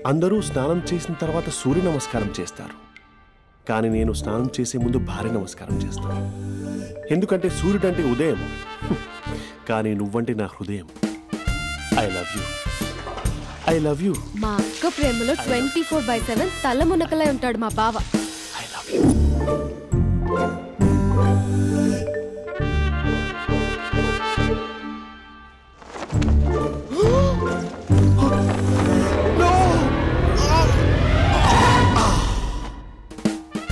అందరూ స్నానం చేసిన తర్వాత సూర్య నమస్కారం చేస్తారు, కానీ నేను స్నానం చేసే ముందు భార్య నమస్కారం చేస్తాను. ఎందుకంటే సూర్యుడు అంటే ఉదయం, కానీ నువ్వంటే నా హృదయం. I love you, I love you. మా అక్క ప్రేమలో 24/7 తల మునకలై ఉంటాడు మా బావ. I love you.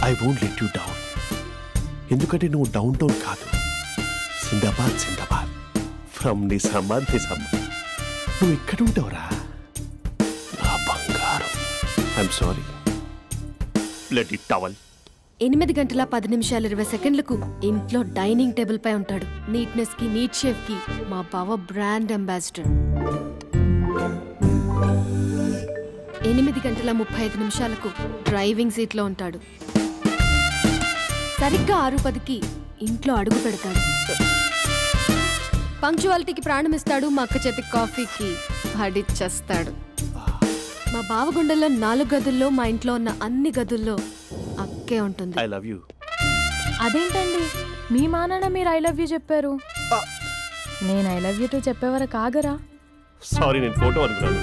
I won't let you down. ఎందుకంటే నువ్వు డౌన్ టౌన్ కాదు, జిందాబాద్ జిందాబాద్ ఫ్రమ్ నిజామాబాద్ నిజామాబాద్. నువ్వు ఇక్కడ ఉంటావురా నా బంగారం. I'm sorry. Let it towel. 8:10:20 ఇంట్లో డైనింగ్ టేబుల్ పై ఉంటాడు. నీట్నెస్ కి, నీట్ షేఫ్ కి మా బావ బ్రాండ్ అంబాసిడర్. 8:35 డ్రైవింగ్ సీట్ లో ఉంటాడు. సరిగ్గా 6:10 ఇంట్లో అడుగు పెడతాడు. పంక్చువాలిటీకి ప్రాణం ఇస్తాడు. మా అక్క చేతి కాఫీకి పడిచ్చేస్తాడు. మా బావ గుండెల్లో 4 గదుల్లో, మా ఇంట్లో ఉన్న అన్ని గదుల్లో అక్కే ఉంటుంది. I love you. అదేంటండి మీ మానాన్న మీరు ఐ లవ్ యూ చెప్పారు, నేను ఐ లవ్ యూ టు చెప్పేవరకు ఆగరా? సారీ, నేను ఫోటో అనుకున్నాను.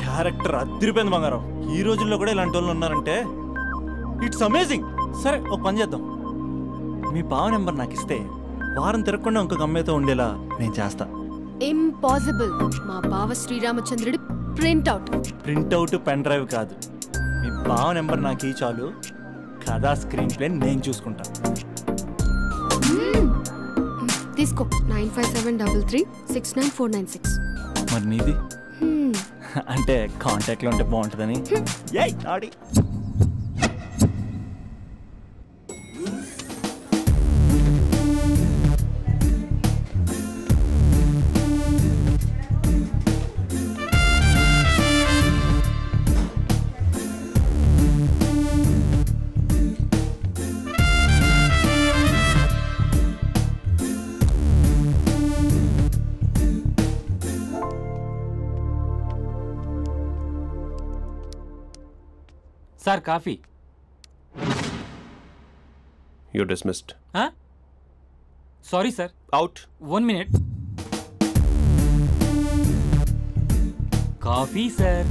క్యారెక్టర్ అదిరిపోయింది బంగారం. ఈ రోజుల్లో కూడా ఇలాంటి వాళ్ళు ఉన్నారంటే ఇట్స్ అమేజింగ్. సరే, ఒక పని చేద్దాం. మీ బావ నెంబర్ నాకు ఇస్తే వారం తిరగకుండా ఇంకొక అమ్మాయితో ఉండేలా నేను చేస్తా. ఇంపాసిబుల్. మా బావ శ్రీరామచంద్రుడి ప్రింట్అవుట్. పెన్ డ్రైవ్ కాదు, మీ బావ నెంబర్ నాకు చాలు. కథా స్క్రీన్ ప్లే నేను చూసుకుంటా. తీసుకో. 9573369496. మరి నీది? అంటే కాంటాక్ట్లో ఉంటే బాగుంటుందని. ఆడి sir coffee. You're dismissed. Sorry sir. Out. 1 minute. Coffee sir.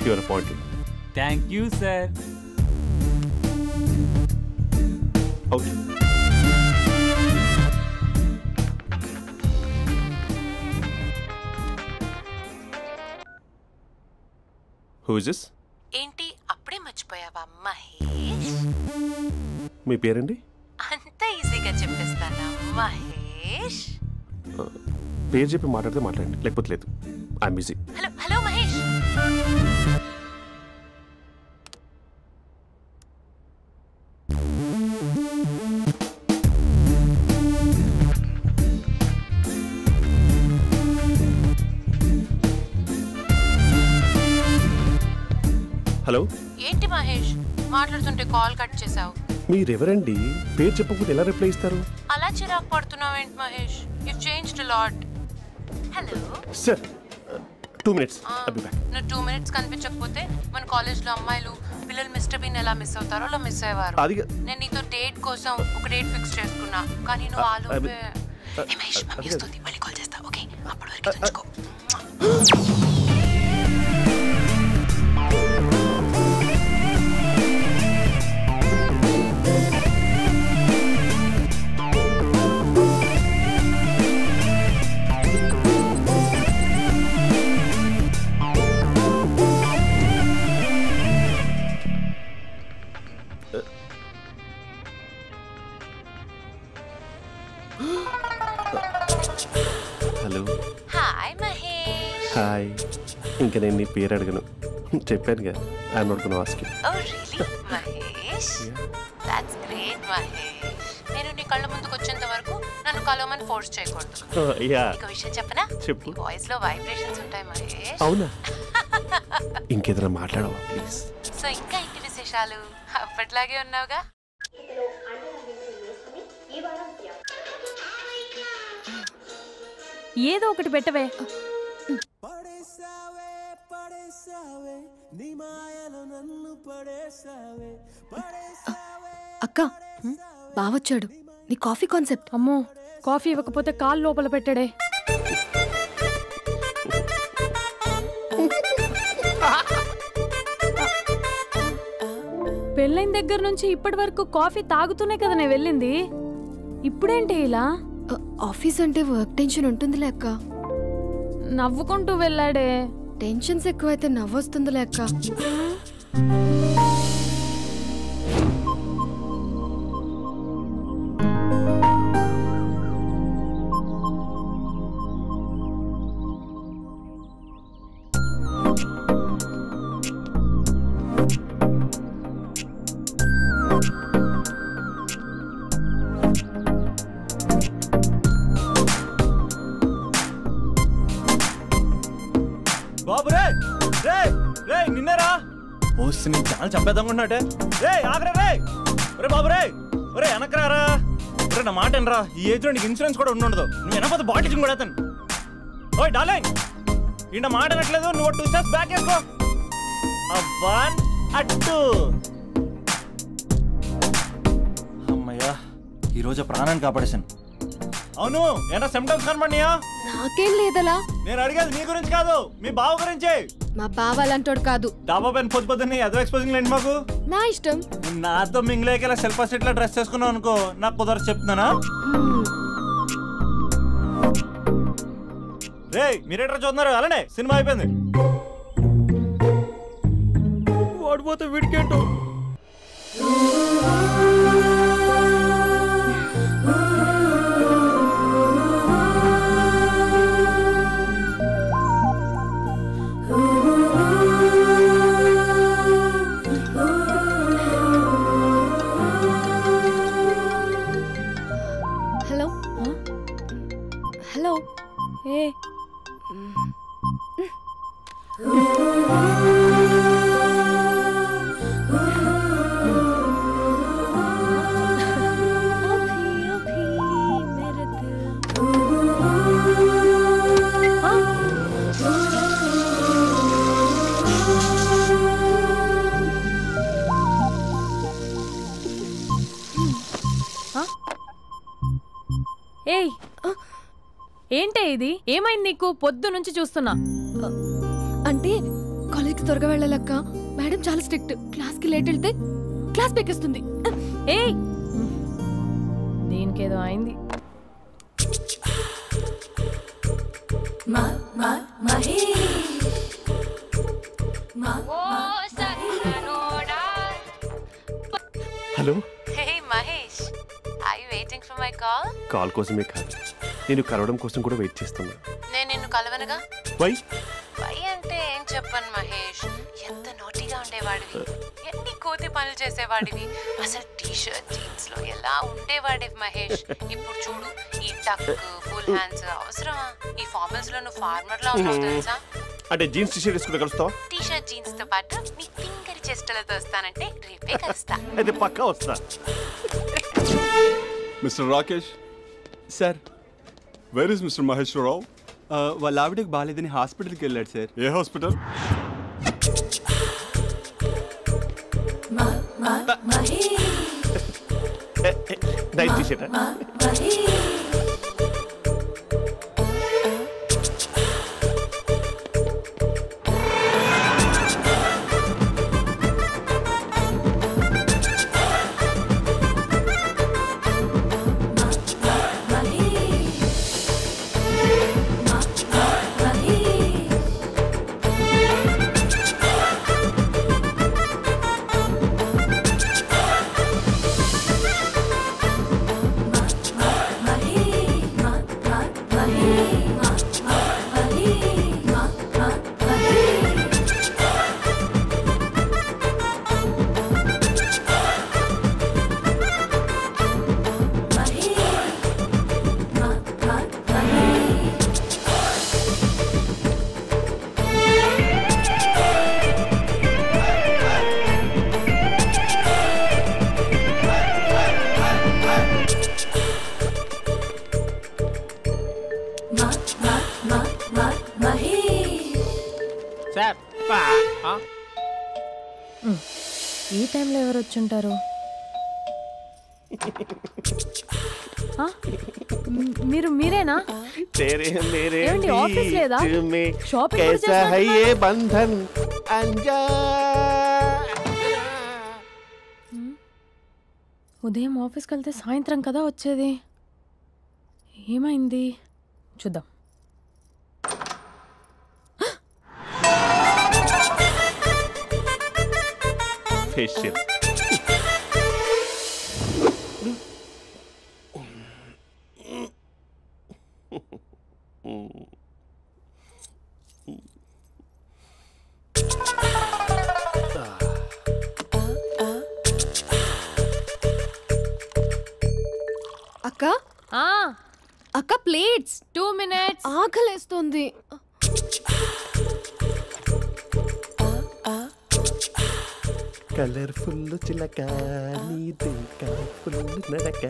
You're appointed. Thank you sir. Out. Who is this? ఏంటి అప్పుడే మర్చిపోయావా మహేష్? మీ పేరండి? అంత ఈజీగా చెప్పేస్తానా మహేష్? పేరు చెప్పి మాట్లాడితే మాట్లాడండి, లేకపోతే లేదు. I'm busy. Hello hello Mahesh. Hello. ఏంటి మహేష్ మాట్లాడుతుంటే కాల్ కట్ చేసావు? మీరెవరండి? పేరు చెప్పకపోతే ఎలా రిప్లై ఇస్తారు? అలా చిరాకు పడుతున్నావేంటి Mahesh? You changed lot. Hello sir, 2 minutes. I'll be back. నువ్వు 2 minutes కనిపించకపోతే మన కాలేజ్లో అమ్మాయిలు పిల్లలు మిస్టర్ బీన్ ఎలా మిస్ అవుతారో అలా మిస్ అయ్యేవారు. నేను నీతో డేట్ కోసం ఒక డేట్ ఫిక్స్ చేసుకున్నా, కానీ నువ్వు ఆలోపే. మహేష్ మమ్మీ వస్తుంది, మళ్ళీ కాల్ చేస్తా. ఓకే, అప్పటి వరకు తెచ్చుకో. హలో. హాయ్ మహేష్. హాయ్. ఇంకా నేను నీ పేరు అడగను, చెప్పానుగా. I'm not gonna ask you. Oh really Mahesh? That's great Mahesh. నేను నీ కళ్ళ ముందుకు వచ్చేంత వరకు నన్ను కలవమని ఫోర్స్ చేయకూడదు. నీకు విషయం చెప్పనా? చెప్పు. నీ వాయిస్ లో వైబ్రేషన్స్ ఉంటాయి మహేష్. అవునా? ఇంకేదైనా మాట్లాడవా ప్లీజ్? సో ఇంకా ఇంటి విశేషాలు అప్పట్లాగే ఉన్నావుగా? ఏదో ఒకటి పెట్టవే. అక్క బావొచ్చాడు. నీ కాఫీ కాన్సెప్ట్. అమ్మో, కాఫీ ఇవ్వకపోతే కాలు లోపల పెట్టాడే. పెళ్ళైన దగ్గర నుంచి ఇప్పటి వరకు కాఫీ తాగుతూనే కదా నేను వెళ్ళింది. ఇప్పుడేంటి ఇలా? ఆఫీస్ అంటే వర్క్ టెన్షన్ ఉంటుందిలే అక్క. నవ్వుకుంటూ వెళ్ళాడే. టెన్షన్స్ ఎక్కువైతే నవ్వొస్తుందిలే అక్క. బాబు రే రే రే నిన్నేరా పోస్ట్ నేను చాలా చంపేద్దామనుకుంటున్నాటే. రే ఆగరా రే. ఒరే బాబు రే, ఒరే వెనకరారా. ఒరే నా మాట అనరా, ఈ ఏజ్ లో నీకు ఇన్సూరెన్స్ కూడా ఉండదు. నువ్వు వెనకపోతే బాటిల్ కూడా అతను. ఓయ్ డార్లింగ్, ఈ నా మాట అనట్లేదు. నువ్వు 2 స్టెప్స్ బ్యాక్ వేసుకో. 1 2. అమ్మయ్యా, ఈరోజు ప్రాణాన్ని కాపాడేశాను. అవును, ఏనా సిమ్టమ్స్ కనబడినాయా? నాకేం లేదలా. నేను అడిగేది నీ గురించి కాదు, మీ బావ గురించి. మా బావ అలాంటోడు కాదు. డాబా పైన పొద్దున్నే ఎదో ఎక్స్పోజింగ్ లేండి మాకు. నా ఇష్టం. నాతో మింగిలేక సెల్ఫ్ సెట్ లా డ్రెస్ చేసుకున్నావు అనుకో, నాకు కుదరదు చెప్తున్నానా? రే మీరేట్రా చూస్తున్నారు? అలానే సినిమా అయిపోయింది. వాడిపోతే వీడికేంటో. Hello hello. ఏ ఏయ్, ఏంటే ఇది? ఏమైంది నీకు? పొద్దు నుంచి చూస్తున్నా. అంటే కాలేజ్కి త్వరగా వెళ్ళాలక్క. మేడం చాలా స్ట్రిక్ట్. క్లాస్కి లేట్ వెళ్తే క్లాస్ పెక్కిస్తుంది. ఏయ్, దీనికేదో అయింది. Hello. Hey Mahesh, are you waiting for my call? Call కోసమే కాదు, నేను కలవడం కోసం కూడా వెయిట్ చేస్తున్నా. నేను నిన్ను కలవనుగా. వై వై అంటే ఏం చెప్పను మహేష్. ఎంత నోటీగా ఉండేవాడివి, ఎన్ని కోతి పనులు చేసేవాడివి. అసలు టీ షర్ట్ జీన్స్ లో ఎలా ఉండేవాడివి మహేష్. ఇప్పుడు చూడు, ఈ టక్ ఫుల్ హ్యాండ్స్ అవసరమా? ఈ ఫార్మల్స్ లో నువ్వు ఫార్మర్ లా ఉన్నావు తెలుసా? అంటే జీన్స్ టీ షర్ట్ వేసుకుంటే కలుస్తావా? టీ షర్ట్ జీన్స్ తో పాటు నీ ఫింగర్ చెస్టలతో వస్తానంటే రేపే కలుస్తా. అయితే పక్కా వస్తా. Mister Rakesh sir, where is mister Maheswararao? వాళ్ళ ఆవిడకి బాగాలేదని హాస్పిటల్కి వెళ్ళాడు సార్. ఏ హాస్పిటల్? Night T-shirt. టైంలో ఎవరు వచ్చుంటారు? మీరేనా? ఏమండి, ఆఫీస్ లేదా? షాపింగ్ కూడా చేస్తున్నారు? ఉదయం ఆఫీస్కి వెళ్తే సాయంత్రం కదా వచ్చేది. ఏమైంది చూద్దాం. ఫేషియల్ అక్క అక్క ప్లేట్స్ 2 minutes. ఆకలేస్తుంది. కలర్ఫుల్ చిలక నీదే కలర్ఫుల్ నడక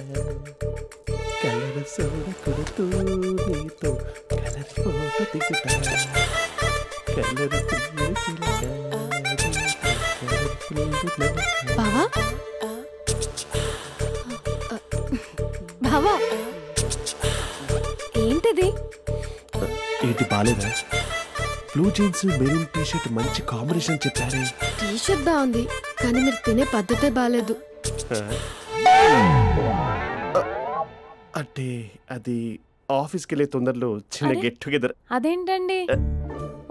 కలర్ సోడ కొడుతూ నీతో కలర్ ఫోటో దిగుతా కలర్ఫుల్ చిలక బావా బావా ఏంటిది? ఏంటి బాలేదా? Blue jeans maroon T shirt మంచి కాంబినేషన్ చెప్పారే. టీ షర్ట్ బాగుంది కానీ మీరు తినే పద్ధతే బాలేదు. అంటే అది ఆఫీస్కి వెళ్ళే తొందరలో చిన్న గెట్ టుగెదర్. అదేంటండి,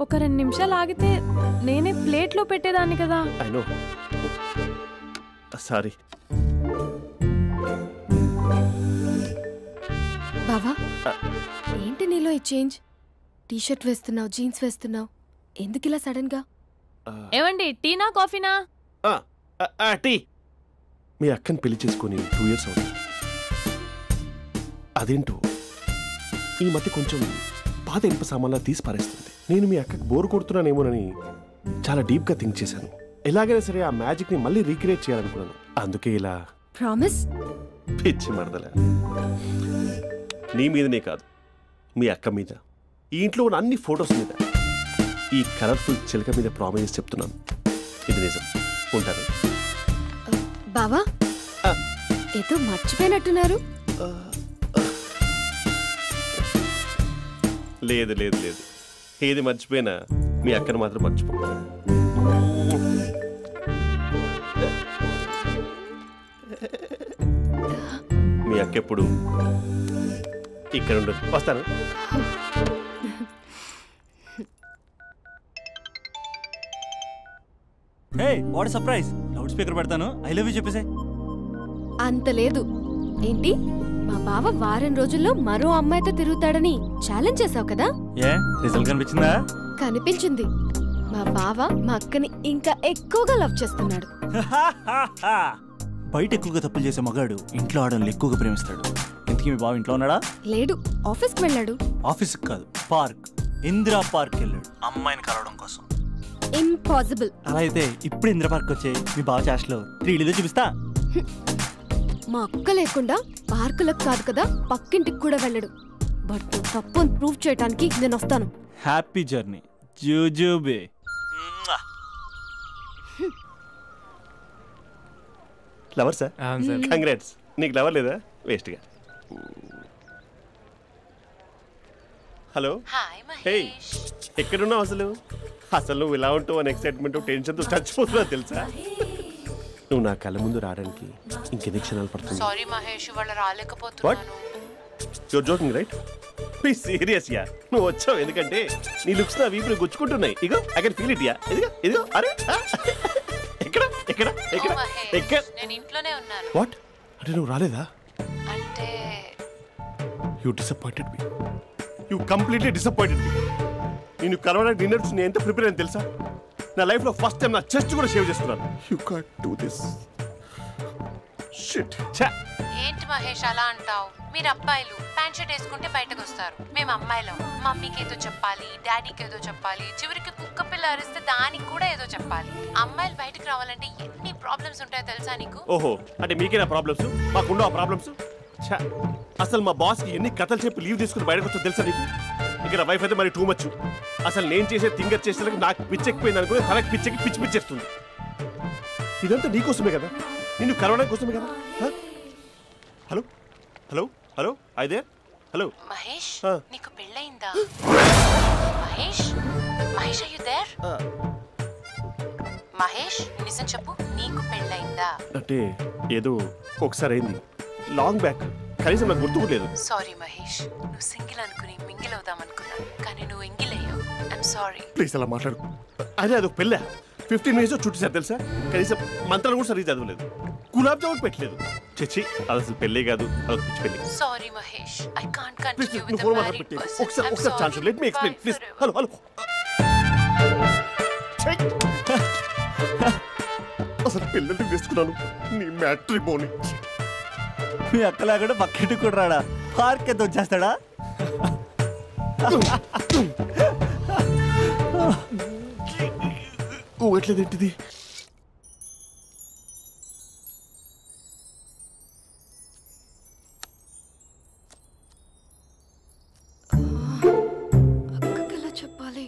ఒక 2 నిమిషాలు ఆగితే నేనే ప్లేట్లో పెట్టేదాన్ని కదా. I know, sorry. బావా ఏంటి నీలో ఈ చేంజ్? టీ షర్ట్ వేస్తున్నావు, జీన్స్ వేస్తున్నావు, ఎందుకు ఇలా సడన్ గా? ఏమండి, టీనా కాఫీనా? టీ. మీ అక్కని పెళ్లి చేసుకుని 2 years అవుతుంది. అదేంటో ఈ మధ్య కొంచెం పాత ఇనుప సామాన్లా తీసి పారేస్తుంది. నేను మీ అక్కకి బోర్ కొడుతున్నానేమోనని చాలా డీప్గా థింక్ చేశాను. ఎలాగైనా సరే ఆ మ్యాజిక్ ని మళ్ళీ రీక్రియేట్ చేయాలనుకున్నాను. అందుకే ఇలా. ప్రామిస్? పిచ్చి మరదల, నీ మీదనే కాదు, మీ అక్క మీద, ఈ ఇంట్లో ఉన్న అన్ని ఫొటోస్ మీద, ఈ కలర్ఫుల్ చిలక మీద ప్రామిస్ చెప్తున్నాను. ఇది నిజం. ఉంటాను. బావా ఏదో మర్చిపోయినట్టున్నారు. లేదు లేదు లేదు, ఏది మర్చిపోయినా మీ అక్కను మాత్రం మర్చిపో. మీ అక్క ఎప్పుడు ఇక్కడ ఉండదు. వస్తాను. హే, వాట్ సర్ప్రైజ్! లౌడ్ స్పీకర్ పెడతాను, ఐ లవ్ యూ చెప్పేసే. అంత లేదు. ఏంటి, మా బావ వారం రోజుల్లో మరో అమ్మాయితో తిరుగుతాడని ఛాలెంజ్ చేసావు కదా? ఏ రిజల్ట్ కనిపించిందా? కనిపించింది. మా బావ మా అక్కని ఇంకా ఎక్కువగా లవ్ చేస్తున్నాడు. బయట ఎక్కువగా తప్పులు చేసే మగాడు ఇంట్లో ఆడవాళ్ళని ఎక్కువగా ప్రేమిస్తాడు. ఇంతకీ మీ బావ ఇంట్లో ఉన్నాడా? లేడు, ఆఫీస్కి వెళ్ళాడు. ఆఫీస్కి కాదు, పార్క్, ఇందిరా పార్క్ వెళ్ళాడు అమ్మాయిని కలవడం కోసం. ఇంపాసిబుల్. అలా అయితే ఇప్పుడు ఇందిరా పార్క్ వచ్చే మీ బావ చాష్లో 3Dలో చూపిస్తా. మా అక్క లేకుండా పార్కులకు కాదు కదా, పక్కింటికి కూడా వెళ్ళడు. బట్ తప్పు ప్రూవ్ చేయడానికి నేను వస్తాను. హ్యాపీ జర్నీ జూజూబే. Lover sir? కంగ్రాట్స్. నీకు లవర్ లేదా? వేస్ట్గా. హలో. హే, ఎక్కడున్నావు అసలు? అసలు నువ్వు ఇలా ఉంటావు అని ఎక్సైట్మెంట్ టెన్షన్తో చచ్చిపోతున్నా తెలుసా? నువ్వు నా కళ్ళ ముందు రావడానికి ఇంకెన్ని క్షణాలు పడుతుంది? సారీ మహేష్, వాళ్ళు రాలేకపోతున్నాను. Your joking right? Please serious ya. నువ్వు వచ్చావు ఎందుకంటే నీ లుక్స్ నా వీపుని గుచ్చుకుంటున్నాయి. ఇగో I can feel it ya. ఇదిగో ఇదిగో. అరే ఎక్కడ ఎక్కడ ఎక్కడ ఎక్కడ? నేను ఇంట్లోనే ఉన్నాను. వాట్ అంటే నువ్వు రాలేదా? అంటే you disappointed me. You completely disappointed me. నేను కలవడానికి డిన్నర్స్ నేను ఎంత ప్రిపేర్ అని తెలుసా? నా లైఫ్లో ఫస్ట్ టైం నా చెస్ట్ కూడా సేవ్ చేస్తున్నాను. You can't do this. Shit. ఏంటి మహేష్ అలా అంటావు? మీరు అబ్బాయిలు ప్యాంట్ షర్ట్ వేసుకుంటే బయటకు వస్తారు. మేము అమ్మాయిలం మమ్మీకి ఏదో చెప్పాలి, డాడీకి ఏదో చెప్పాలి, చివరికి కుక్క పిల్ల అరిస్తే దానికి కూడా ఏదో చెప్పాలి. అమ్మాయిలు బయటకు రావాలంటే ఎన్ని ప్రాబ్లమ్స్ ఉంటాయో తెలుసా నీకు? ఓహో, అంటే మీకేనా ప్రాబ్లమ్స్? మాకుండా ఆ ప్రాబ్లమ్స్? అసలు మా బాస్కి ఎన్ని కథలు చెప్పి లీవ్ తీసుకుని బయటకు వచ్చో తెలుసా నీకు? ఇక్కడ వైఫ్ అయితే మరి టూ మచ్. అసలు నేను చేసే థింగర్ చేసేందుకు నాకు పిచ్చెక్కిపోయింది అనుకుని తనకి పిచ్చెక్కి పిచ్చి పిచ్చేస్తుంది. ఇదంతా నీకోసమే కదా, నిన్ను కరోనా కోసమే కదా. హలో హలో హలో అయితే హలో మహేష్ నీకు పెళ్ళయిందా? Mahesh Mahesh are you there? Mahesh నిజం చెప్పు, నీకు పెళ్ళయిందా? అంటే ఏదో ఒకసారి అయింది, లాంగ్ బ్యాక్, కనీసం నాకు గుర్తుకోలేదు. సారీ మహేష్, నువ్వు సింగిల్ అనుకుని మింగిల్ అవుదాం అనుకున్నా, కానీ నువ్వు ఎంగిల్ అయ్యావు. I'm sorry. ప్లీజ్ అలా మాట్లాడు. అదే అదొక పెళ్ళా, 15 minutes చుట్టేసారు తెలుసా. కనీసం మంత్రాలు కూడా సరిగ్గా చదవలేదు, గులాబ్ జామున్ పెట్టలేదు. చచ్చి అది అసలు పెళ్ళే కాదు, అదొక పిచ్చి పెళ్ళి. Sorry Mahesh, I can't continue with the phone married పెట్టి పర్సన్. ఒకసారి chance let me explain please. Hello hello అసలు పిల్లల్ని తీసుకున్నాను నీ మ్యాట్రిమోని. మీ అక్కలా కూడా పక్కింటి కూడా రాడా, పార్క్ ఎంత వచ్చేస్తాడా? ఎట్లేదేంటిది? అక్కకి ఎలా చెప్పాలి?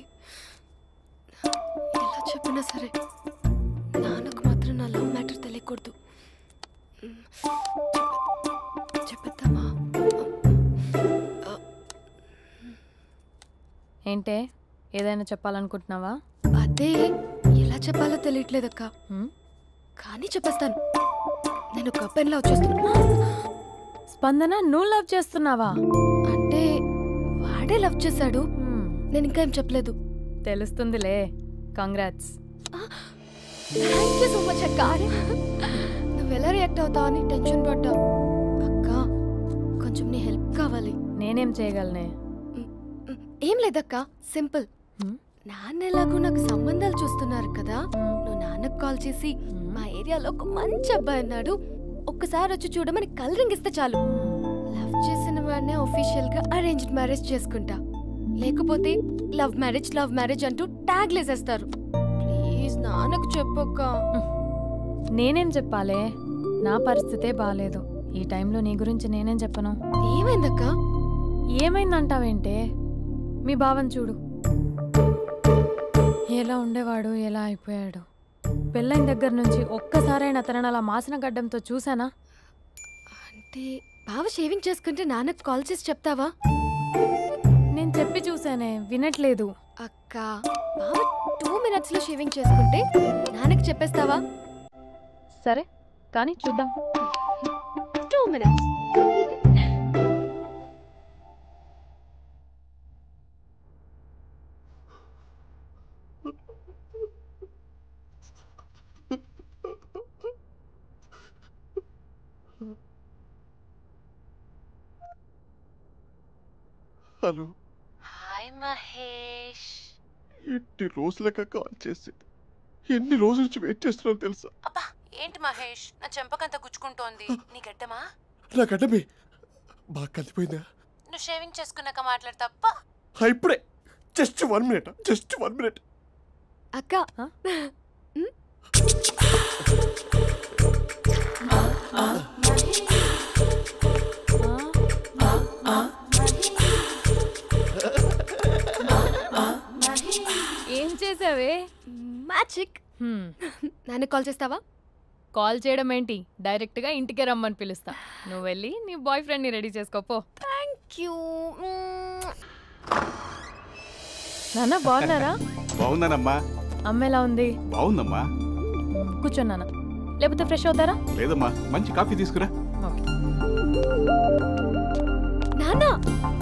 ఎలా చెప్పినా సరే నాన్నకు మాత్రం నా లవ్ మ్యాటర్ తెలియకూడదు. చెప్పేద్దామా? ఏంటే ఏదైనా చెప్పాలనుకుంటున్నావా? అదే ఎలా చెప్పాలో తెలియట్లేదక్క, కానీ చెప్పేస్తాను. నేను ఒక అబ్బాయిలా వచ్చేస్తున్నా. స్పందన, నువ్వు లవ్ చేస్తున్నావా? అంటే వాడే లవ్ చేశాడు, నేను ఇంకా ఏం చెప్పలేదు. తెలుస్తుందిలే. Congrats. Thank you so much అక్క. నువ్వు ఎలా రియాక్ట్ అవుతావు అని టెన్షన్ పడ్డా. అక్క కొంచెం నీ హెల్ప్ కావాలి. నేనేం చేయగలనే? ఏం లేదక్క, సింపుల్. నాన్న ఎలాగో నాకు సంబంధాలు చూస్తున్నారు కదా, నువ్వు నాన్నకు కాల్ చేసి మా ఏరియాలో ఒక మంచి అబ్బాయి అన్నాడు, ఒక్కసారి వచ్చి చూడమని కలరింగ్ ఇస్తే చాలు. లవ్ చేసిన వాడినే ఒఫీషియల్ గా అరేంజ్డ్ మ్యారేజ్ చేసుకుంటా. లేకపోతే లవ్ మ్యారేజ్ అంటూ ట్యాగ్ లేసేస్తారు. ప్లీజ్ నాన్నకు చెప్పక్క. నేనేం చెప్పాలే? నా పరిస్థితే బాలేదు. ఈ టైంలో నీ గురించి నేనేం చెప్పను? ఏమైందక్క? ఏమైందంటావేంటే? మీ భావం చూడు, ఎలా ఉండేవాడు, ఎలా అయిపోయాడు. పెళ్ళైన దగ్గర నుంచి ఒక్కసారైనా తనని అలా మాసిన గడ్డంతో చూసానా? అంటే బావ షేవింగ్ చేసుకుంటే నాన్నకు కాల్ చేసి చెప్తావా? నేను చెప్పి చూసానే, వినట్లేదు. అక్క బావ 2 minutes లో షేవింగ్ చేసుకుంటే నాన్నకు చెప్పేస్తావా? సరే కానీ చూద్దాం. 2 minutes. హలో. హాయ్ మహేష్. ఎన్ని రోజులక కాల్ చేసి, ఎన్ని రోజుల నుంచి వెయిట్ చేస్తున్నాను తెలుసా? అబ్బా ఏంటి మహేష్, నా చెంపకంత గుచ్చుకుంటోంది. నీ గడ్డమా? నా గడ్డమే బాగా కలిపోయిందా? నువ్వు షేవింగ్ చేసుకున్నాక మాట్లాడతాప్పా. ఇప్పుడే జస్ట్ 1 minute. అక్క ఏం చేసావే? మ్యాజిక్. నాన్న కాల్ చేస్తావా? కాల్ చేయడం ఏంటి, డైరెక్ట్గా ఇంటికే రమ్మని పిలుస్తా. నువ్వు వెళ్ళి నీ బాయ్ ఫ్రెండ్ని రెడీ చేసుకోపో. Thank you. నాన్న బాగున్నారా? బాగున్నానమ్మా. అమ్మ ఎలా ఉంది? బాగుందమ్మా. కూర్చోన్నానా, లేకపోతే ఫ్రెష్ అవుతారా? లేదమ్మా, మంచి కాఫీ తీసుకురా. నాన్న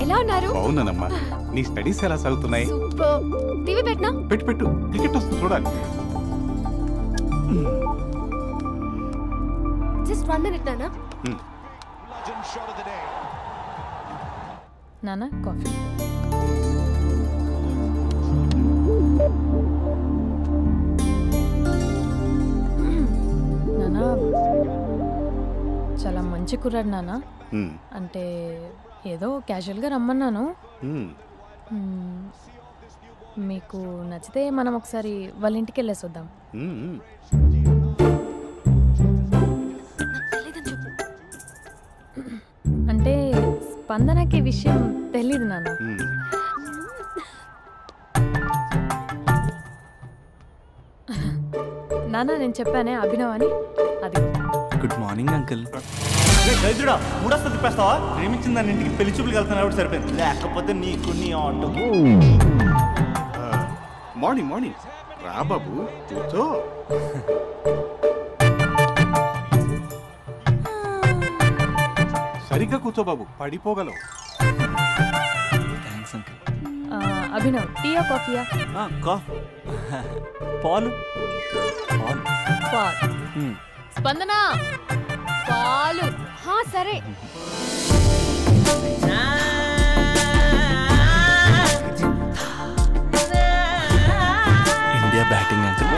ఎలా ఉన్నారు? బాగున్నానమ్మా. నీ స్టడీస్ ఎలా సాగుతున్నాయి? సూపర్. టీవీ పెట్టనా? పెట్టు, టికెట్ వస్తుంది చూడాలి. జస్ట్ 1 minute నాన్న. నాన్న కాఫీ. నాన్న చాలా మంచి కుర్రాడు నాన్న. అంటే ఏదో క్యాజువల్గా రమ్మన్నాను. మీకు నచ్చితే మనం ఒకసారి వాళ్ళ ఇంటికి వెళ్ళేసి వద్దాం. అంటే స్పందనకి విషయం తెలీదు నాన్న. నాన్న నేను చెప్పానే అభినవ్ అని, అది. Good morning uncle. దరిద్రుడా మూడొస్తా తిప్పేస్తావా? ప్రేమించిన దాని ఇంటికి పెళ్లి చూపులు వెళ్తున్నా కాబట్టి సరిపోయింది, లేకపోతే నీకు నీ ఆటో. మార్నింగ్ మార్నింగ్ రా బాబు, కూర్చో. సరిగ్గా కూర్చో బాబు, పడిపోగలవు. Thanks uncle. అభినవ్ టీయా కాఫీయా? పాలు. పాలు. స్పందన పాలు. సరే. India batting uncle.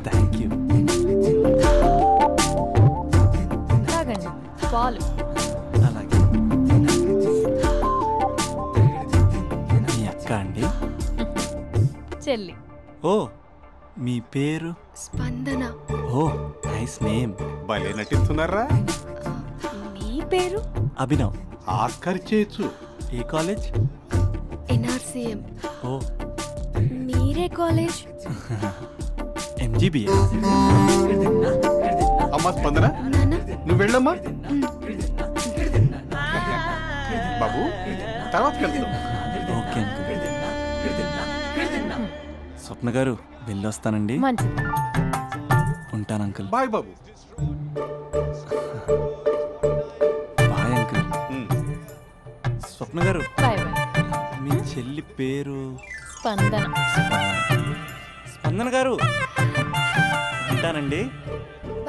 Thank you. తాగండి పాలు. అలాగే. మీ అక్క అండి? చెల్లి. ఓ, మీ పేరు? స్పందన. ఓ, నైస్ నేమ్. భలే నటిస్తున్నారా? మీ పేరు? అభినవ్. ఆస్కార్ చేయొచ్చు. ఏ కాలేజ్? NRCM. ఓ, మీరే కాలేజ్? MGBA. అమ్మా స్పందన, నాన్న. నువ్వు వెళ్ళమ్మా. బాబు తర్వాత వెళ్తాం. Okay uncle. స్వప్న గారు వెళ్ళొస్తానండి. మంచిది. ఉంటాను అంకుల్. బాయ్ బాబు. Bye uncle. స్వప్న గారు, బాయ్ బాయ్. మీ చెల్లి పేరు? స్పందన. స్పందన గారు, ఉంటానండి.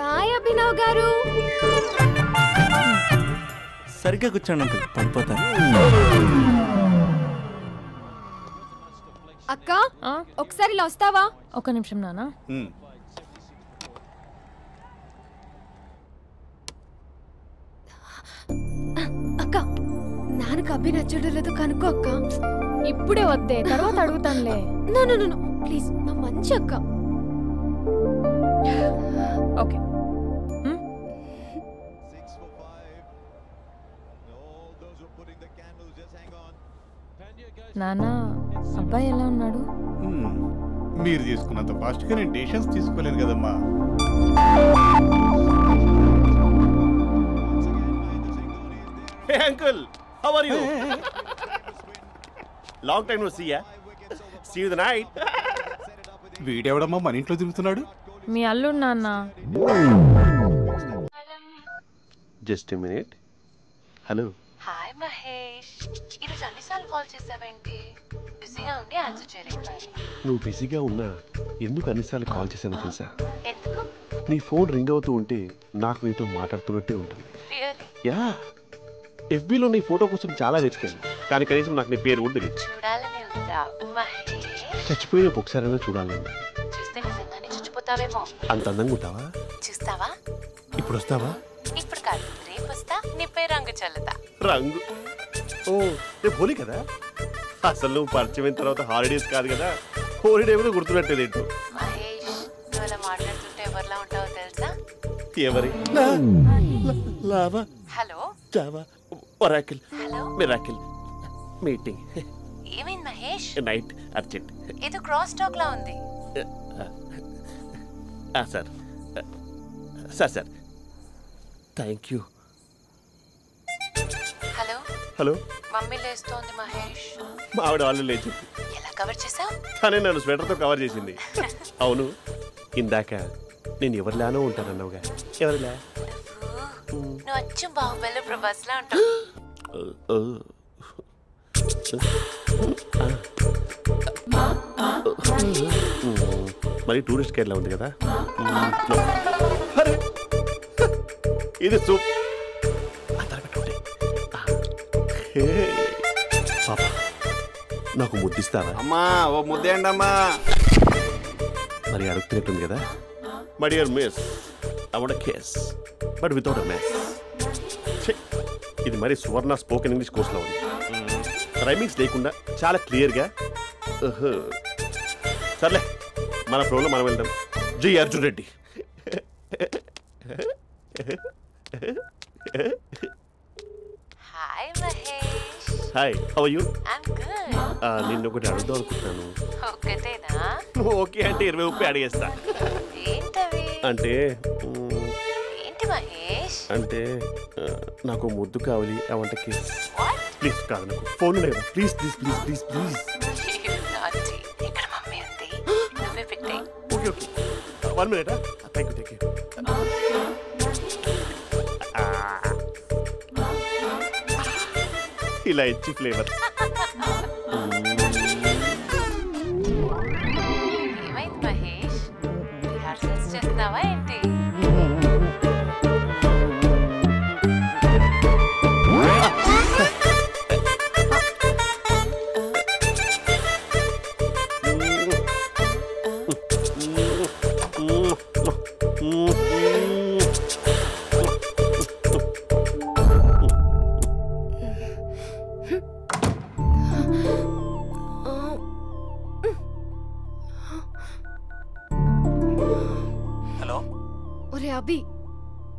బాయ్ అభినవ్ గారు. సరిగ్గా కూర్చోండి అంకుల్, పడిపోతారు. అక్క ఒకసారి ఇలా వస్తావా? ఒక నిమిషం నాన్న. అక్క నాన్నకు అభి నచ్చడం లేదో కనుక్కో అక్క. ఇప్పుడే వద్దే, తర్వాత అడుగుతానులే. నో ప్లీజ్, నా మంచి అక్క. ఓకే. నాన్న, అబ్బాయి ఎలా ఉన్నాడు? మీరు తీసుకున్నంత ఫాస్ట్గా నేను డెసిషన్స్ తీసుకోలేను కదమ్మా. Hey uncle, how are you? Long time no see ya. See you the night. వీడెవడమ్మా మన ఇంట్లో తిరుగుతున్నాడు? మీ అల్లుడు నాన్న. Just a minute. Hello. Hi Mahesh, ఈరోజు అన్నిసార్లు కాల్ చేసావేంటి? బిజీగా ఉండి ఆన్సర్ చేయలేదు. నువ్వు బిజీగా ఉన్నా ఎందుకు అన్నిసార్లు కాల్ చేశానో తెలుసా? ఎందుకు? నీ ఫోన్ రింగ్ అవుతూ ఉంటే నాకు నీతో మాట్లాడుతున్నట్టే ఉంటుంది. రియల్లీ? యా, FBలో నీ ఫోటో కోసం చాలా వెతికాను, కానీ కనీసం నాకు నీ పేరు కూడా తెలియదు. చూడాలని ఉందా మహేష్? చచ్చిపోయిన ఒకసారైనా చూడాలని. చూస్తే నిజంగానే చచ్చిపోతావేమో. అంత అందంగా ఉంటావా? చూస్తావా? ఇప్పుడు వస్తావా? ఇప్పుడు కాదు, రేపు వస్తా, నీపై రంగు చల్లుతా. రంగు? ఓ, రేపు హోలీ కదా. అసలు నువ్వు పరిచయం అయిన తర్వాత హాలిడేస్ కాదు కదా, హోలిడే కూడా గుర్తుపెట్టేదేంటో. మహేష్, నువ్వు అలా మాట్లాడుతుంటే ఎవరిలా ఉంటావో తెలుసా? ఎవరి? Lava, hello, Java, Oracle, hello, miracle, meeting, ఏమైంది మహేష్? Night, urgent. ఏదో క్రాస్ టాక్ లా ఉంది. Sir sir sir thank you. Hello hello, mummy లేస్తోంది మహేష్. మా ఆవిడ వాళ్ళు లేచి ఎలా కవర్ చేసావు? తనే నన్ను స్వెటర్తో కవర్ చేసింది. అవును, ఇందాక నేను ఎవరిలానో ఉంటానన్నావుగా, ఎవరిలా? నువ్వు అచ్చం బాహుబలి ప్రభాస్ లా ఉంటావు. మరి టూరిస్ట్ గైడ్లా ఉంది కదా. ఇది సూప్. పాపా, నాకు ముద్దిస్తావా? అమ్మా ఓ ముద్దేయండి అమ్మా. మరి అడుగుతున్నట్టుంది కదా. My dear miss, I want kiss but without a mess. ఇది మరి సువర్ణ స్పోకెన్ ఇంగ్లీష్ కోర్సులో ఉంది. రైమింగ్స్ లేకుండా చాలా క్లియర్గా. సర్లే, మన ఫ్లోలో మనం వెళ్దాం. జి Arjun Reddy. Hi Mahesh. Hi, how are you? I'm good. నిన్ను ఒకటి అడుగుదాం అనుకుంటున్నాను. ఒకటేనా? ఓకే అంటే 20 రూపాయలు అడిగేస్తా. ఏంటవి? అంటే ఏంటి మహేష్? అంటే నాకు ముద్దు కావాలి. ఆ వంటకి What? ప్లీజ్ కాదు, నాకు ఫోన్ లేదు. Please please please please please. You naughty. ఇక్కడ మమ్మీ ఉంది, నువ్వే పెట్టే. Okay okay, 1 minute. Thank you thank you. ఇలా ఇచ్చి ఫ్లేవర్. ఏమైంది మహేష్? రిహార్సల్స్ చేస్తున్నావా ఏంటి? హలో. ఒరే అభి,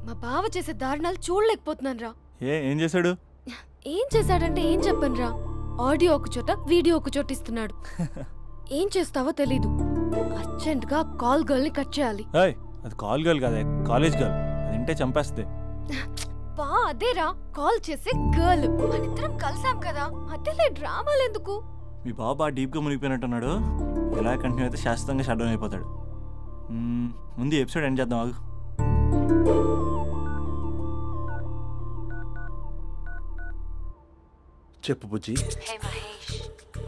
మా బావ చేసే దారుణాలు చూడలేకపోతున్నాను రా. ఏం చేశాడు? ఏం చేశాడంటే ఏం చెప్పను రా. ఆడియో ఒక చోట, వీడియో ఒక చోట ఇస్తున్నాడు. ఏం చేస్తావో తెలీదు. అర్జెంట్ గా కాల్ గర్ల్ ని కట్ చేయాలి. అది కాల్ గర్ల్ కాదే, కాలేజ్ గర్ల్. అది వింటే చంపేస్తుంది. బా అదేరా, కాల్ చేసే గర్ల్. మనిద్దరం కలిసాం కదా, మధ్యలో డ్రామాలు ఎందుకు? మీ బాబా డీప్గా మునిగిపోయినట్టున్నాడు. ఎలా కంటిన్యూ అయితే శాశ్వతంగా షట్ డౌన్ అయిపోతాడు. ముందు ఎపిసోడ్ ఎండ్ చేద్దాం, ఆగు. చెప్పు బుజ్జి. హే మహేష్,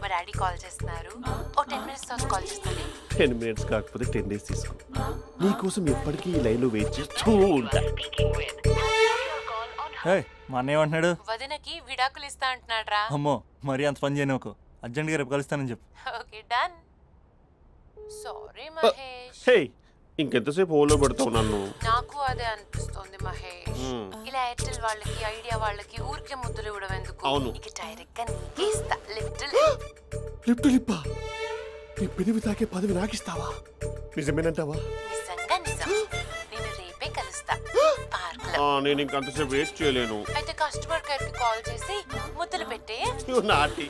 మా డాడీ కాల్ చేస్తున్నారు. ఓ 10 minutes తర్వాత కాల్ చేస్తాను. 10 minutes కాకపోతే 10 days తీసుకో. నీకోసం ఎప్పటికీ ఈ లైన్లో వెయిట్ చేస్తూ ఉంటా. మా అన్నయ్య ఏమంటున్నాడు? వదినకి విడాకులు ఇస్తా అంటున్నాడు రా. అమ్మో, మరీ అంత పని చేయను. ఒక అర్జెంట్గా రేపు కలుస్తానని చెప్పు. Okay done. సారీ మహేష్. హే, ఇంకెంతసేపు హోల్లో పెడతావు నన్ను? నాకు అదే అనిపిస్తుంది మహేష్. ఇలా ఎయిర్టెల్ వాళ్ళకి, ఐడియా వాళ్ళకి ఊరికే ముద్దులు ఇవ్వడం ఎందుకు? అవును. ఇక డైరెక్ట్ గా నీకే ఇస్తా. లిప్టు లిప్పా, నీ పెదవి తాకే పదవి నాకిస్తావా? నిజమేనంటావా? నిజంగా నిజం. నేను రేపే కలుస్తా పార్క్ లో. నేను ఇంకంతసేపు వెయిట్ చేయలేను. అయితే కస్టమర్ కేర్ కి కాల్ చేసి ముద్దులు పెట్టే. నాటి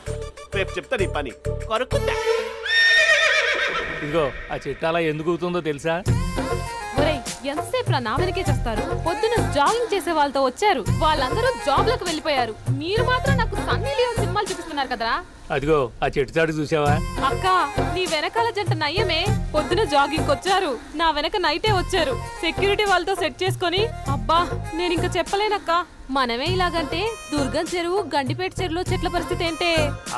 రేపు చెప్తా నీ పని. కొరుకుంటా. ఇదిగో ఆ చిట్టాలా ఎందుకు అవుతుందో తెలుసా? ఒరేయ్, ఎంతసేపు నా వెనకే చేస్తారు? పొద్దున జాగింగ్ చేసే వాళ్ళతో వచ్చారు, వాళ్ళందరూ జాబ్లకు వెళ్ళిపోయారు. మీరు మాత్రం నాకు సన్నీ లియోన్ సినిమాలు చూపిస్తున్నారు కదరా. అదిగో ఆ చెట్టు చాటు చూసావా? అక్క, నీ వెనకాల జంట నయ్యమే. పొద్దున జాగింగ్ వచ్చారు, నా వెనక నైటే వచ్చారు. సెక్యూరిటీ వాళ్ళతో సెట్ చేసుకొని, అబ్బా నేను ఇంకా చెప్పలేనక్క. మనమే ఇలాగంటే దుర్గం చెరువు, గండిపేట చెరువులో చెట్ల పరిస్థితి ఏంటే?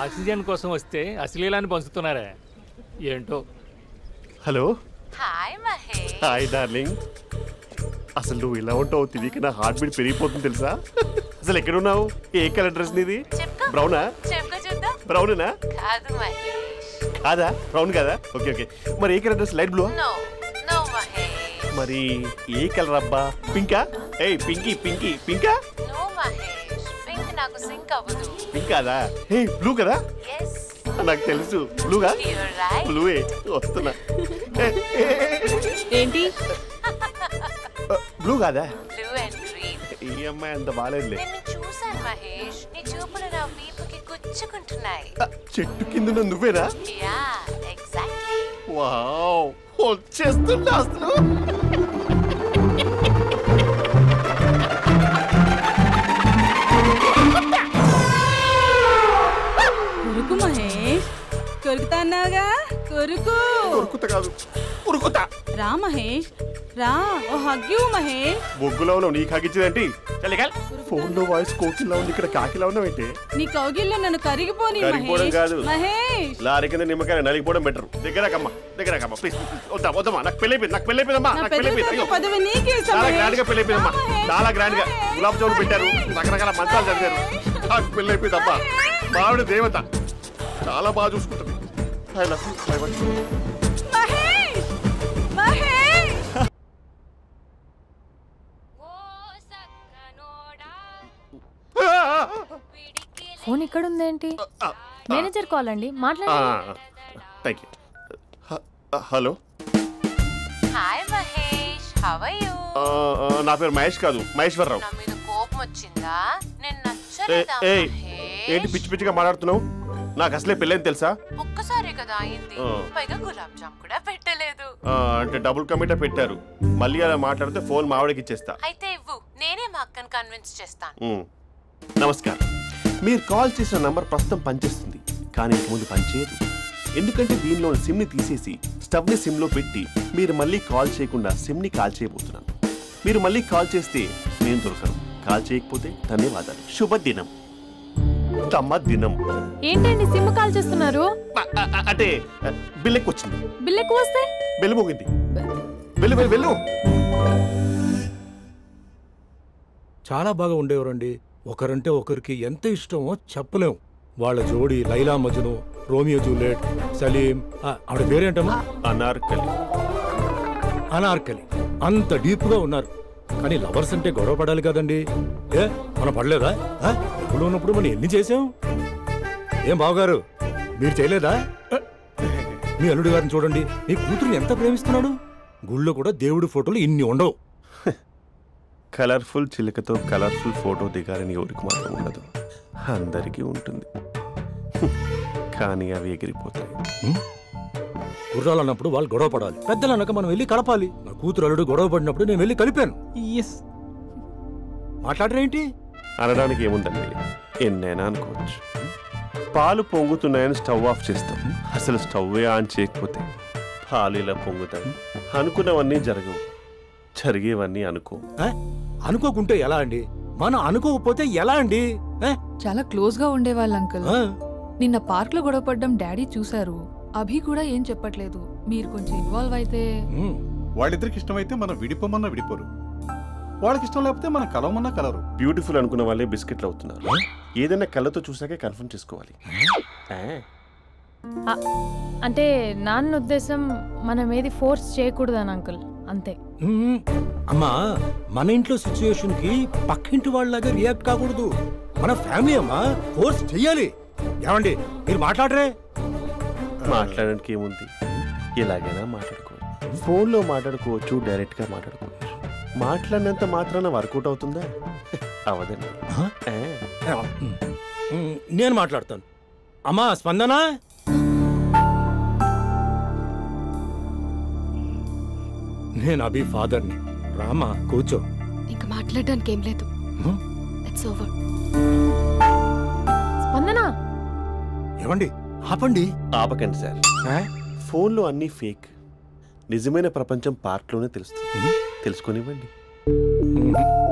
ఆక్సిజన్ కోసం వస్తే అశ్లీలాన్ని పంచుతున్నారా ఏంటో. Hello. Hi Mahesh. Hi darling. అసలు నువ్వు ఇలా ఉంటావు తెలియక నా హార్ట్ బీట్ పెరిగిపోతుంది తెలుసా? అసలు ఎక్కడున్నావు? ఏ కలర్ డ్రెస్ నీది? బ్రౌనా? బ్రౌనేనా? కాదు మహేష్. కాదా? బ్రౌన్ కాదా? Okay okay. మరి ఏ colour dress? Light blue? No no Mahesh. మరి ఏ కలర్ అబ్బా? పింకా? ఏయ్ పింకీ పింకీ పింకా? నో మహేష్, పింక్ నాకు సింక్ అవ్వదు. పింక్ కాదా? ఏ బ్లూ కదా? yes. నాకు తెలుసు. బ్లూగా? You're right. బ్లూవే వస్తున్నా. ఏంటి? బ్లూ కాదా? Blue and green. ఈ అమ్మాయి అంత బాగాలేదులే. నిన్ను చూశాను మహేష్, నీ చూపులు నా వీపుకి గుచ్చుకుంటున్నాయి. చెట్టు కింద నువ్వేనా? Yeah exactly. వావ్, వచ్చేస్తున్నా అసలు. కొరుకు మహేష్, కొరుకుతా అన్నావుగా, కొరుకు. కొరుకుతా కాదు, ఉరుకుతా. రా మహేష్ రా, ఓ హగ్గు మహేష్. బొగ్గులో ఉన్నావు, నీకు హగ్గించేదేంటి? ఫోన్ లో వాయిస్ కోకిలా ఉంది, ఇక్కడ కాకిలా ఉన్నావేంటి? నీ కౌగిల్లో నన్ను కరిగిపోని కరిగిపోవడం మహేష్. కాదు, మహేష్ లారీ కింద నిమ్మకాయ నలిగిపోవడం బెటర్. దగ్గరకమ్మా దగ్గరకమ్మా ప్లీజ్. వద్దా వద్దమ్మా, నాకు పెళ్ళైపోయింది, నాకు పెళ్ళైపోయిందమ్మా, నా నాకు పెళ్ళైపోయింది. అయ్యో, పదవి నీకే ఇస్తా చాలా మహేష్. గ్రాండ్ గా పెళ్ళైపోయిందమ్మా, చాలా గ్రాండ్ గా. గులాబ్ జామున్ పెట్టారు, రకరకాల మంచాలు చదివారు, నాకు పెళ్ళైపోయిందమ్మా. మావిడ దేవత, చాలా బాగా చూసుకుంటుంది. I love you, I want you. Mahesh Mahesh phone ఇక్కడ ఉందేంటి? మేనేజర్ కాల్ అండి, మాట్లాడండి. Thank you. Hello. Hi how are you? నా పేరు మహేష్ కాదు, మహేశ్వరరావు. నా మీద కోపం వచ్చిందా? నేను నచ్చలేదా? ఏంటి పిచ్చి పిచ్చిగా మాట్లాడుతున్నావు? నాకు అసలే పెళ్ళని తెలుసా? ఒక్కసారి కదా అయింది, పైగా గులాబ్ జామ్ కూడా పెట్టలేదు. అంటే డబుల్ కమిటా పెట్టారు. మళ్ళీ అలా మాట్లాడితే ఫోన్ మావిడకి ఇచ్చేస్తా. అయితే ఇవ్వు, నేనే మా అక్కని కన్విన్స్ చేస్తాను. నమస్కారం. మీరు కాల్ చేసిన నంబర్ ప్రస్తుతం పనిచేస్తుంది, కానీ ఇంక ముందు పనిచేయదు. ఎందుకంటే దీనిలో సిమ్ని తీసేసి స్టవ్ని సిమ్లో పెట్టి మీరు మళ్ళీ కాల్ చేయకుండా సిమ్ని కాల్ చేయబోతున్నాను. మీరు మళ్ళీ కాల్ చేస్తే నేను దొరకను, కాల్ చేయకపోతే ధన్యవాదాలు. శుభదినం. తమ దినం. ఏంటండి సిమ్ కాల్ చేస్తున్నారు? అంటే బిల్ ఎక్కువ వచ్చింది. బిల్ ఎక్కువ వస్తే బెల్లు మోగింది. వెళ్ళు వెళ్ళు వెళ్ళు. చాలా బాగా ఉండేవారండి. ఒకరంటే ఒకరికి ఎంత ఇష్టమో చెప్పలేం. వాళ్ళ జోడి లైలా మజ్ను, రోమియో జూలియట్, సలీం, ఆవిడ పేరేంటమ్మా? అనార్కలి. అనార్కలి. అంత డీప్ గా ఉన్నారు. కానీ లవర్స్ అంటే గొడవ పడాలి కదండి. ఏ మనం పడలేదా? ఎప్పుడు ఉన్నప్పుడు మనం ఎన్ని చేసాం? ఏం బావగారు, మీరు చేయలేదా? మీ అల్లుడి గారిని చూడండి, మీ కూతురుని ఎంత ప్రేమిస్తున్నాడు. గుళ్ళో కూడా దేవుడి ఫోటోలు ఇన్ని ఉండవు. కలర్ఫుల్ చిలుకతో కలర్ఫుల్ ఫోటో దిగాలని ఎవరికి మాత్రం ఉండదు, అందరికీ ఉంటుంది. కానీ అవి ఎగిరిపోతాయి. గుర్రాలు అన్నప్పుడు వాళ్ళు గొడవ పడాలి, పెద్దలు అన్నాక మనం వెళ్ళి కలపాలి. నా కూతురు అల్లుడు గొడవ పడినప్పుడు నేను వెళ్ళి కలిపాను. మాట్లాడరేంటి? అనడానికి ఏముందండి, ఎన్నైనా అనుకోవచ్చు. పాలు పొంగుతున్నాయని స్టవ్ ఆఫ్ చేస్తాం, అసలు స్టవ్వే ఆన్ చేయకపోతే పాలు ఇలా పొంగుతాయి. అనుకున్నవన్నీ జరగవు, జరిగేవన్నీ అనుకోకుంటే ఎలా అండి? మనం అనుకోకపోతే ఎలా అండి? చాలా క్లోజ్ గా ఉండేవాళ్ళు అంకుల్. నిన్న పార్క్ లో గొడవ పడ్డం డాడీ చూశారు. అభి కూడా ఏం చెప్పట్లేదు. మీరు కొంచెం ఇన్వాల్వ్ అయితే. వాళ్ళిద్దరికి ఇష్టమైతే మనం విడిపోమన్నా విడిపోరు, వాళ్ళకి ఇష్టం లేకపోతే మనం కలవమన్నా కలరు. బ్యూటిఫుల్ అనుకున్న వాళ్ళే బిస్కెట్లు అవుతున్నారు. ఏదైనా కళ్ళతో చూసాకే కన్ఫర్మ్ చేసుకోవాలి. అంటే నాన్న ఉద్దేశం మనం ఏది ఫోర్స్ చేయకూడదని అంకుల్, అంతే. అమ్మా, మన ఇంట్లో సిచ్యుయేషన్ కి పక్కింటి వాళ్ళలాగా రియాక్ట్ కాకూడదు. మన ఫ్యామిలీ అమ్మా, ఫోర్స్ చెయ్యాలి. ఏమండి మీరు మాట్లాడరే? మాట్లాడడానికి ఏముంది, ఎలాగైనా మాట్లాడుకోవచ్చు. ఫోన్లో మాట్లాడుకోవచ్చు, డైరెక్ట్గా మాట్లాడుకోవచ్చు. మాట్లాడినంత మాత్రాన వర్కౌట్ అవుతుందా? అవదండి. నేను మాట్లాడతాను. అమ్మా స్పందన, నేను అభి ఫాదర్ని. రామా కూర్చో. ఇంకా మాట్లాడడానికి ఏం లేదు. It's over. స్పందన. ఏమండి ఆపండి. ఆపకండి సార్. ఫోన్లో అన్నీ ఫేక్, నిజమైన ప్రపంచం పార్ట్లోనే తెలుస్తుంది. తెలుసుకొనివ్వండి.